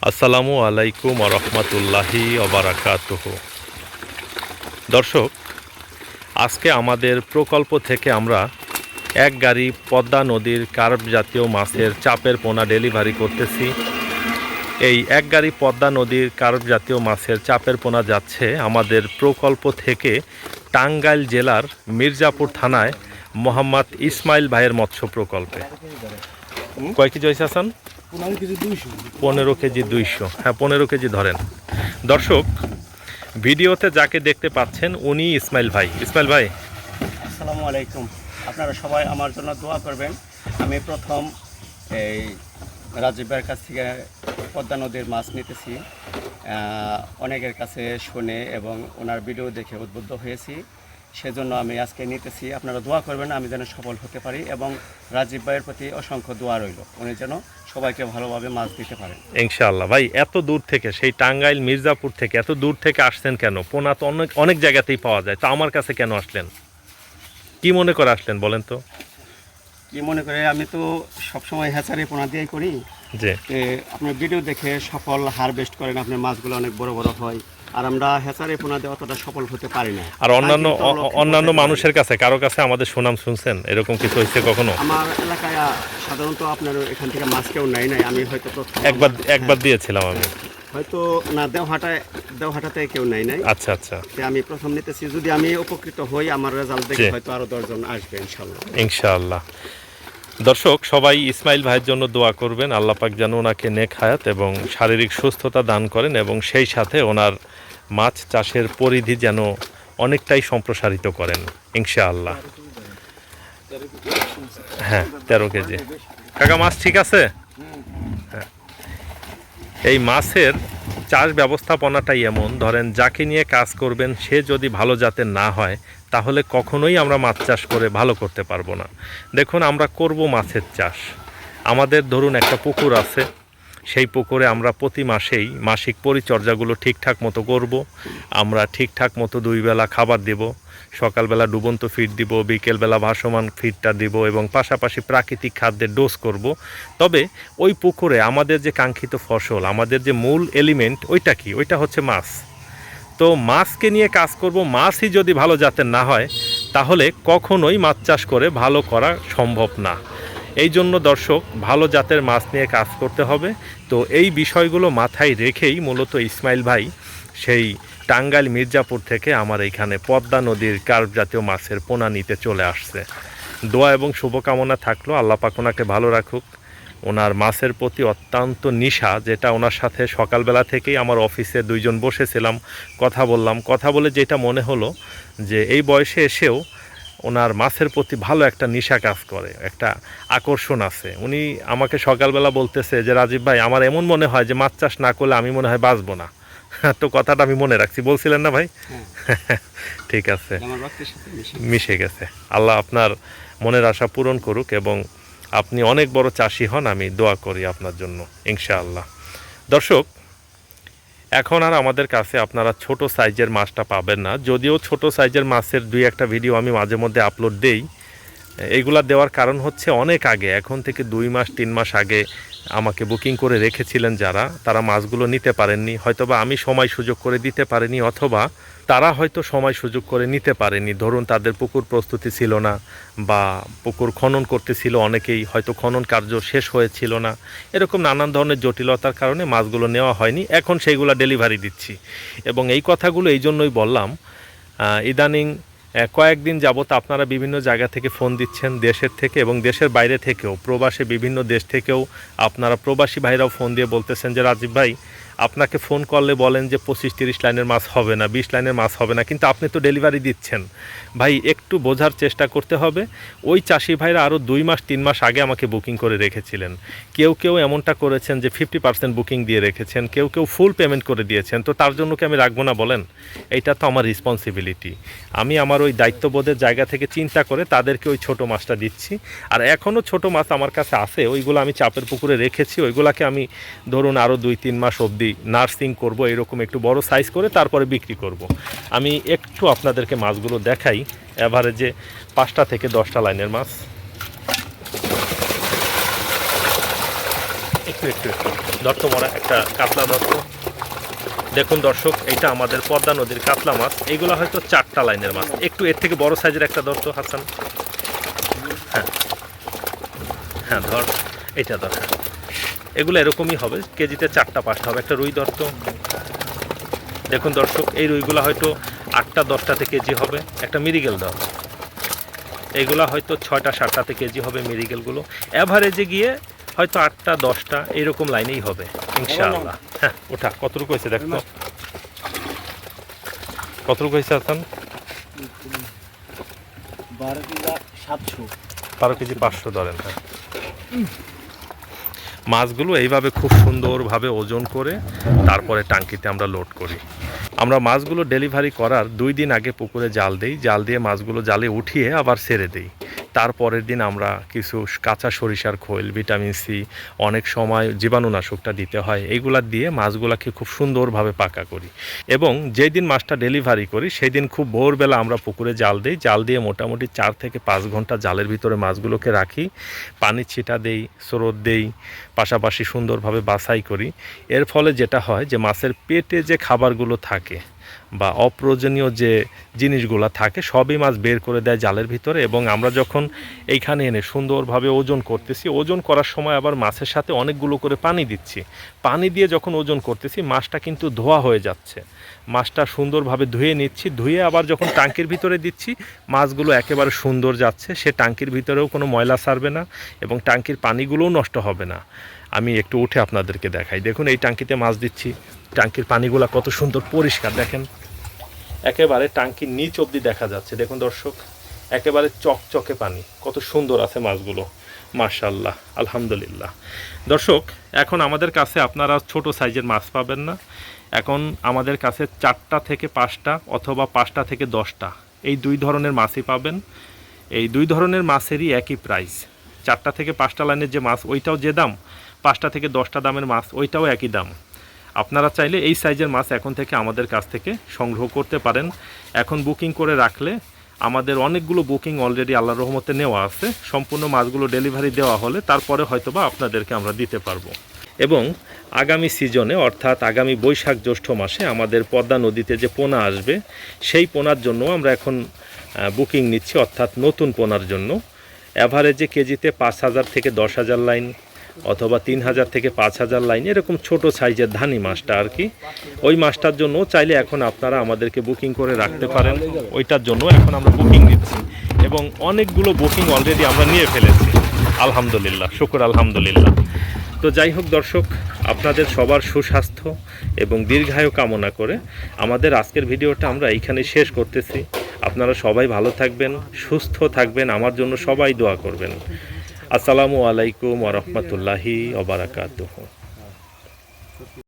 আসসালামু আলাইকুম রহমতুল্লাহি ওবারাকাতুহু। দর্শক, আজকে আমাদের প্রকল্প থেকে আমরা এক গাড়ি পদ্মা নদীর কার্প জাতীয় মাছের চাপের পোনা ডেলিভারি করতেছি। এই এক গাড়ি পদ্মা নদীর কার্প জাতীয় মাছের চাপের পোনা যাচ্ছে আমাদের প্রকল্প থেকে টাঙ্গাইল জেলার মির্জাপুর থানায় মোহাম্মদ ইসমাইল ভাইয়ের মৎস্য প্রকল্পে। কয় কেজি হয়েছে হাসান? 15 কেজি 200। হ্যাঁ, 15 কেজি ধরেন। দর্শক, ভিডিওতে যাকে দেখতে পাচ্ছেন উনি ইসমাইল ভাই। ইসমাইল ভাই, আসসালামু আলাইকুম। আপনারা সবাই আমার জন্য দোয়া করবেন। আমি প্রথম এই রাজীব ভাইয়ের কাছ থেকে পদ্মা নদীর মাছ নিতেছি। অনেকের কাছে শুনে এবং ওনার ভিডিও দেখে উদ্বুদ্ধ হয়েছি, সেজন্য আমি আজকে নিতেছি। আপনারা দোয়া করবেন আমি যেন সফল হতে পারি, এবং রাজীব ভাইয়ের প্রতি অসংখ্য দোয়া রইল, উনি যেন সবাইকে ভালোভাবে মাছ দিতে পারেন ইনশাআল্লাহ। ভাই, এত দূর থেকে, সেই টাঙ্গাইল মির্জাপুর থেকে এত দূর থেকে আসছেন কেন? পোনা তো অনেক অনেক জায়গাতেই পাওয়া যায়, তো আমার কাছে কেন আসলেন? কি মনে করে আসলেন বলেন তো? কি মনে করে, আমি তো সবসময় হ্যাচারি পোনা দিয়েই করি যে আপনার ভিডিও দেখে সফল হারভেস্ট করেন, আপনার মাছগুলো অনেক বড় বড় হয়, আর আমরা হ্যাচারি পোনা দিয়ে অতটা সফল হতে পারি না। আর অন্যান্য মানুষের কাছে, কারো কাছে আমাদের সুনাম শুনছেন? এরকম কিছু হয়েছে কখনো? আমার এলাকায় সাধারণত আপনার এখান থেকে মাছ কেউ নাই, আমি হয়তো একবার দিয়েছিলাম আমি, হয়তো না দেওহাটাতে কেউ নাই। আচ্ছা আচ্ছা, আমি প্রথম নিতেছি। যদি আমি উপকৃত হই, আমার রেজাল্ট দেখে হয়তো আরো 10 জন আসবে ইনশাআল্লাহ। ইনশাআল্লাহ। দর্শক, সবাই ইসমাইল ভাইয়ের জন্য দোয়া করবেন। আল্লাহ পাক যেন ওনাকে নেক হায়াত এবং শারীরিক সুস্থতা দান করেন, এবং সেই সাথে ওনার মাছ চাষের পরিধি যেন অনেকটাই সম্প্রসারিত করেন ইনশাআল্লাহ। হ্যাঁ, 13 কেজি। কাকা, মাছ ঠিক আছে? হ্যাঁ। এই মাছের চাষ ব্যবস্থাপনাটাই এমন, ধরেন যাকে নিয়ে কাজ করবেন সে যদি ভালো জাতের না হয় তাহলে কখনোই আমরা মাছ চাষ করে ভালো করতে পারবো না। দেখুন, আমরা করব মাছের চাষ। আমাদের ধরুন একটা পুকুর আছে, সেই পুকুরে আমরা প্রতি মাসেই মাসিক পরিচর্যাগুলো ঠিকঠাক মতো করব। আমরা ঠিকঠাক মতো 2 বেলা খাবার দেব। সকালবেলা ডুবন্ত ফিড দিব, বিকেলবেলা ভাসমান ফিডটা দিব, এবং পাশাপাশি প্রাকৃতিক খাদ্যের ডোজ করব। তবে ওই পুকুরে আমাদের যে কাঙ্ক্ষিত ফসল, আমাদের যে মূল এলিমেন্ট, ওইটা কি? ওইটা হচ্ছে মাছ। তো মাছকে নিয়ে কাজ করব। মাছই যদি ভালো জাতের না হয় তাহলে কখনোই মাছ চাষ করে ভালো করা সম্ভব না। এই জন্য দর্শক, ভালো জাতের মাছ নিয়ে কাজ করতে হবে। তো এই বিষয়গুলো মাথায় রেখেই মূলত ইসমাইল ভাই সেই টাঙ্গাইল মির্জাপুর থেকে আমার এইখানে পদ্মা নদীর কার্প জাতীয় মাছের পোনা নিতে চলে আসছে। দোয়া এবং শুভকামনা থাকলো, আল্লাহ পাক ওনাকে ভালো রাখুক। ওনার মাছের প্রতি অত্যন্ত নিশা, যেটা ওনার সাথে সকালবেলা থেকেই আমার অফিসে 2 জন বসেছিলাম, কথা বললাম। কথা বলে যেটা মনে হলো যে এই বয়সে এসেও ওনার মাছের প্রতি ভালো একটা নিশা কাজ করে, একটা আকর্ষণ আছে। উনি আমাকে সকালবেলা বলতেছে যে রাজীব ভাই, আমার এমন মনে হয় যে মাছ চাষ না করলে আমি মনে হয় বাঁচবো না। তো কথাটা আমি মনে রাখছি, বলছিলেন না ভাই? ঠিক আছে, মিশে গেছে। আল্লাহ আপনার মনের আশা পূরণ করুক, এবং আপনি অনেক বড় চাষি হন, আমি দোয়া করি আপনার জন্য ইনশাআল্লাহ। দর্শক, এখন আর আমাদের কাছে আপনারা ছোট সাইজের মাছটা পাবেন না, যদিও ছোট সাইজের মাছের 2-1টা ভিডিও আমি মাঝে মধ্যে আপলোড দেই। এইগুলা দেওয়ার কারণ হচ্ছে অনেক আগে, এখন থেকে 2 মাস 3 মাস আগে আমাকে বুকিং করে রেখেছিলেন যারা, তারা মাছগুলো নিতে পারেননি। হয়তোবা আমি সময় সুযোগ করে দিতে পারিনি, অথবা তারা হয়তো সময় সুযোগ করে নিতে পারেনি। ধরুন তাদের পুকুর প্রস্তুতি ছিল না, বা পুকুর খনন করতেছিল অনেকেই, হয়তো খনন কার্য শেষ হয়েছিল না। এরকম নানান ধরনের জটিলতার কারণে মাছগুলো নেওয়া হয়নি। এখন সেইগুলো ডেলিভারি দিচ্ছি, এবং এই কথাগুলো এই জন্যই বললাম। ইদানিং কয়েকদিন যাবত আপনারা বিভিন্ন জায়গা থেকে ফোন দিচ্ছেন, দেশের থেকে এবং দেশের বাইরে থেকেও, প্রবাসী বিভিন্ন দেশ থেকেও আপনারা, প্রবাসী ভাইরাও ফোন দিয়ে বলতেছেন যে রাজীব ভাই, আপনাকে ফোন করলে বলেন যে 25-30 লাইনের মাছ হবে না, 20 লাইনের মাছ হবে না, কিন্তু আপনি তো ডেলিভারি দিচ্ছেন। ভাই, একটু বোঝার চেষ্টা করতে হবে। ওই চাষি ভাইরা আরও 2 মাস 3 মাস আগে আমাকে বুকিং করে রেখেছিলেন। কেউ এমনটা করেছেন যে 50% বুকিং দিয়ে রেখেছেন, কেউ ফুল পেমেন্ট করে দিয়েছেন। তো তার জন্য কি আমি রাখবো না বলেন? এইটা তো আমার রেসপন্সিবিলিটি। আমি আমার ওই দায়িত্ববোধের জায়গা থেকে চিন্তা করে তাদেরকে ওই ছোটো মাছটা দিচ্ছি। আর এখনও ছোটো মাছ আমার কাছে আছে, ওইগুলো আমি চাপের পুকুরে রেখেছি। ওইগুলোকে আমি ধরুন আরও 2-3 মাস অবধি নার্সিং করব, এরকম একটু বড় সাইজ করে তারপরে বিক্রি করব। আমি একটু আপনাদেরকে মাছগুলো দেখাই। এভারেজে 5টা থেকে 10টা লাইনের মাছ। একটু একটু একটু ধরতো মরা একটা কাতলা ধরতো। দেখুন দর্শক, এইটা আমাদের পদ্মা নদীর কাতলা মাছ। এইগুলো হয়তো 4টা লাইনের মাছ। একটু এর থেকে বড় সাইজের একটা ধরতো হাসান। হ্যাঁ হ্যাঁ ধর, এটা ধর। হ্যাঁ, এগুলো এরকমই হবে, কেজিতে 4টা 5টা হবে। একটা রুই ধরতো। দেখুন দর্শক, এই রুইগুলো হয়তো 8টা 10টাতে কেজি হবে। একটা মিরিগেল ধর, এইগুলা হয়তো 6টা 7টাতে কেজি হবে মিরিগেলগুলো। অ্যাভারেজে গিয়ে হয়তো 8টা 10টা এইরকম লাইনেই হবে ইনশাআল্লাহ। হ্যাঁ ওঠা কতটুকু হয়েছে দেখো তো, কতটুকু হয়েছে হাসান? 12 কেজি 500 ধরেন। হ্যাঁ, মাছগুলো এইভাবে খুব সুন্দরভাবে ওজন করে তারপরে টাঙ্কিতে আমরা লোড করি। আমরা মাছগুলো ডেলিভারি করার 2 দিন আগে পুকুরে জাল দিই, জাল দিয়ে মাছগুলো জালে উঠিয়ে আবার ছেড়ে দিই। তারপরের দিন আমরা কিছু কাঁচা সরিষার খোল, ভিটামিন সি, অনেক সময় জীবাণুনাশকটা দিতে হয়, এইগুলা দিয়ে মাছগুলাকে খুব সুন্দরভাবে পাকা করি। এবং যেই দিন মাছটা ডেলিভারি করি সেই দিন খুব ভোরবেলা আমরা পুকুরে জাল দিই, জাল দিয়ে মোটামুটি 4 থেকে 5 ঘন্টা জালের ভিতরে মাছগুলোকে রাখি, পানি ছিটা দেই, স্রোত দেই, পাশাপাশি সুন্দরভাবে বাছাই করি। এর ফলে যেটা হয় যে মাছের পেটে যে খাবারগুলো থাকে বা অপ্রয়োজনীয় যে জিনিসগুলো থাকে সবই মাছ বের করে দেয় জালের ভিতরে। এবং আমরা যখন এইখানে এনে সুন্দরভাবে ওজন করতেছি, ওজন করার সময় আবার মাছের সাথে অনেকগুলো করে পানি দিচ্ছি। পানি দিয়ে যখন ওজন করতেছি মাছটা কিন্তু ধোয়া হয়ে যাচ্ছে, মাছটা সুন্দরভাবে ধুয়ে নিচ্ছি, ধুয়ে আবার যখন টাঙ্কির ভিতরে দিচ্ছি মাছগুলো একেবারে সুন্দর যাচ্ছে। সে টাঙ্কির ভিতরেও কোনো ময়লা ছাড়বে না এবং টাঙ্কির পানিগুলোও নষ্ট হবে না। আমি একটু উঠে আপনাদেরকে দেখাই। দেখুন এই টাঙ্কিতে মাছ দিচ্ছি, টাঙ্কির পানিগুলো কত সুন্দর পরিষ্কার, দেখেন একেবারে টাঙ্কির নিচ অবধি দেখা যাচ্ছে। দেখুন দর্শক, একেবারে চকচকে পানি, কত সুন্দর আছে মাছগুলো, মাশাআল্লাহ, আলহামদুলিল্লাহ। দর্শক, এখন আমাদের কাছে আপনারা ছোট সাইজের মাছ পাবেন না, এখন আমাদের কাছে 4টা থেকে 5টা অথবা 5টা থেকে 10টা এই 2 ধরনের মাছই পাবেন। এই 2 ধরনের মাছেরই একই প্রাইস। 4টা থেকে 5টা লাইনের যে মাছ ওইটাও যে দাম, 5টা থেকে 10টা দামের মাছ ওইটাও একই দাম। আপনারা চাইলে এই সাইজের মাছ এখন থেকে আমাদের কাছ থেকে সংগ্রহ করতে পারেন। এখন বুকিং করে রাখলে আমাদের অনেকগুলো বুকিং অলরেডি আল্লাহর রহমতে নেওয়া আছে। সম্পূর্ণ মাছগুলো ডেলিভারি দেওয়া হলে তারপরে হয়তোবা আপনাদেরকে আমরা দিতে পারবো। এবং আগামী সিজনে অর্থাৎ আগামী বৈশাখ জ্যৈষ্ঠ মাসে আমাদের পদ্মা নদীতে যে পোনা আসবে সেই পোনার জন্য আমরা এখন বুকিং নিচ্ছি, অর্থাৎ নতুন পোনার জন্য। অ্যাভারেজে কেজিতে 5,000 থেকে 10,000 লাইন অথবা 3,000 থেকে 5,000 লাইন এরকম ছোট সাইজের ধানি মাছটা আর কি। ওই মাছটার জন্য চাইলে এখন আপনারা আমাদেরকে বুকিং করে রাখতে পারেন, ওইটার জন্য এখন আমরা বুকিং নিচ্ছি এবং অনেকগুলো বুকিং অলরেডি আমরা নিয়ে ফেলেছি, আলহামদুলিল্লাহ, শুকর আলহামদুলিল্লাহ। তো যাই হোক দর্শক, আপনাদের সবার সুস্বাস্থ্য এবং দীর্ঘায়ু কামনা করে আমাদের আজকের ভিডিওটা আমরা এইখানে শেষ করতেছি। আপনারা সবাই ভালো থাকবেন, সুস্থ থাকবেন, আমার জন্য সবাই দোয়া করবেন। আসসালামু আলাইকুম ওয়া রাহমাতুল্লাহি ওয়া বারাকাতুহু।